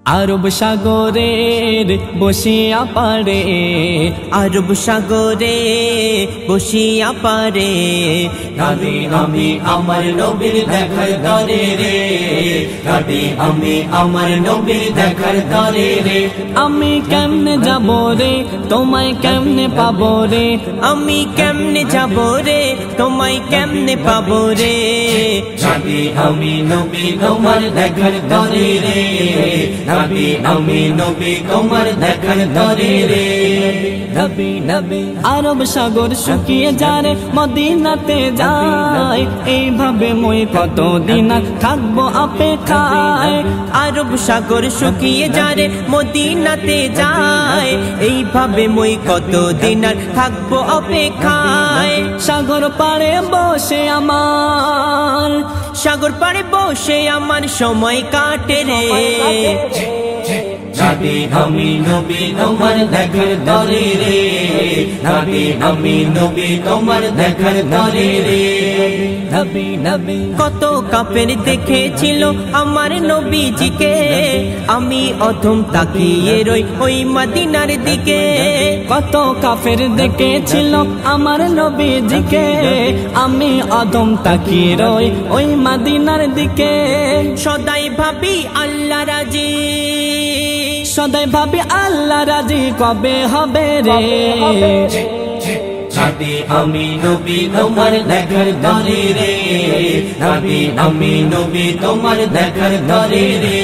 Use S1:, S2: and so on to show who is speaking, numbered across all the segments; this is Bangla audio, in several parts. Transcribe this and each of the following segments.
S1: আরব সাগরের বসিয়া পারে,
S2: আরব সাগরে বসিয়া পারে,
S3: নবী আমি আমার নবীর দেখার তরে রে, নবী আমি আমার নবীর দেখার তরে রে।
S1: আমি কেমনে যাব রে তোমায় কেমনে পাবো রে,
S2: আমি কেমনে যাব রে তোমায় কেমনে পাবো রে।
S3: নবী আমি নবী তোমার দেখার তরে রে, নবী আমি নবী তোমার দেখার তরে রে।
S1: নবী নবী আরব সাগর শুকিয়ে যারে মদিনাতে যায়, এইভাবে মই কতদিন আর থাকবো অপেক্ষায়।
S2: আরব সাগর শুকিয়ে যারে মদিনাতে যায়, এইভাবে মই কতদিন আর থাকবো অপেক্ষায়।
S1: সাগর পাড়ে বসে আমার,
S2: সাগর পাড়ে বসে আমার সময় কাটে রে।
S3: নবী আমি নবী তোমার দেখার তরে রে, নবী আমি নবী তোমার দেখার তরে রে।
S1: নবী নবী
S2: কত কাফের দেখেছিল আমার নবীজিকে, আমি অধম তাকিয়ে রই ওই মদিনার দিকে।
S1: কত কাফের দেখেছিল আমার নবীজিকে, আমি অদম তাকিয়ে রই ওই মদিনার দিকে।
S2: সদাই ভাবি আল্লাহ রাজি,
S1: সদাই ভাবি আল্লাহ রাজি কবে হবে রে।
S3: নবী আমি নবী তোমার দেখার তরে রে, নবী আমি নবী তোমার দেখার তরে রে।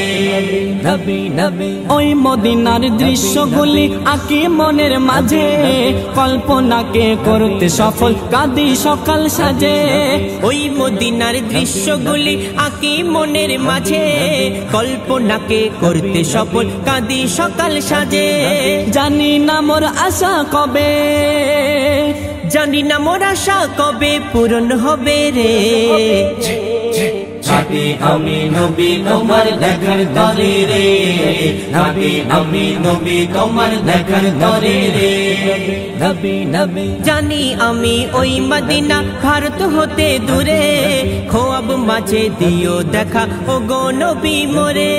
S1: নবী নবী ওই মদিনার দৃশ্যগুলি আঁকি মনের মাঝে, কল্পনাকে করতে সফল কাঁদি সকাল সাজে।
S2: ওই মদিনার দৃশ্যগুলি আঁকি মনের মাঝে, কল্পনাকে করতে সফল কাঁদি সকাল সাজে।
S1: জানি না মোর আশা কবে,
S2: জানি না মোর আশা কবে পূরণ হবে রে।
S3: নবী আমি নবী তোমার দেখার তরে রে, নবী আমি নবী তোমার দেখার তরে রে।
S1: নবী নবী
S2: জানি আমি ওই মদিনা ভারত হতে দূরে, খোয়াব মাঝে দিও দেখা ও গো নবী মোরে।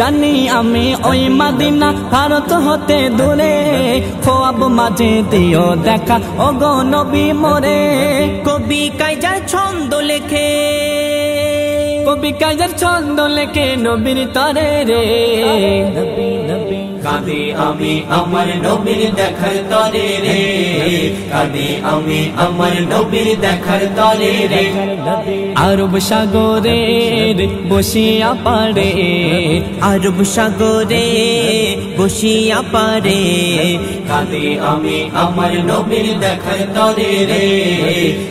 S1: জানি আমি ওই মদিনা ভারত হতে দূরে, খোয়াব মাঝে দিও দেখা ও গো নবী মোরে।
S2: কবি কাইজার ছন্দ লেখে,
S1: কবি কাজের ছন্দ লেখে নবীর তরে রে। নবী নবী
S3: কাঁদি আমি আমার নবীর দেখার তরে রে, কাঁদি আমি আমার নবীর দেখার তরে রে।
S1: আরব সাগরের বসিয়া পারে,
S2: আরব সাগরে বসিয়া পারে,
S3: কাঁদি আমি আমার নবীর দেখার তরে রে,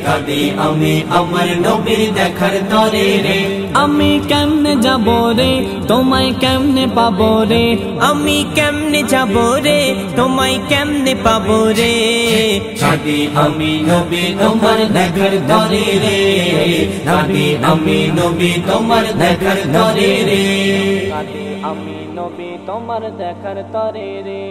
S3: কাঁদি আমি আমার নবীর দেখার তরে রে।
S1: আমি কেমনে যাব রে তোমায় কেমনে পাবো রে,
S2: আমি কেমনে যাব রে তোমায় কেমনে পাবো রে।
S3: কাঁদি আমি নবী তোমার দেখার তরে রে, কাঁদি আমি নবী তোমার দেখার তরে রে।
S1: আমি নবী তোমার দেখার তরে রে।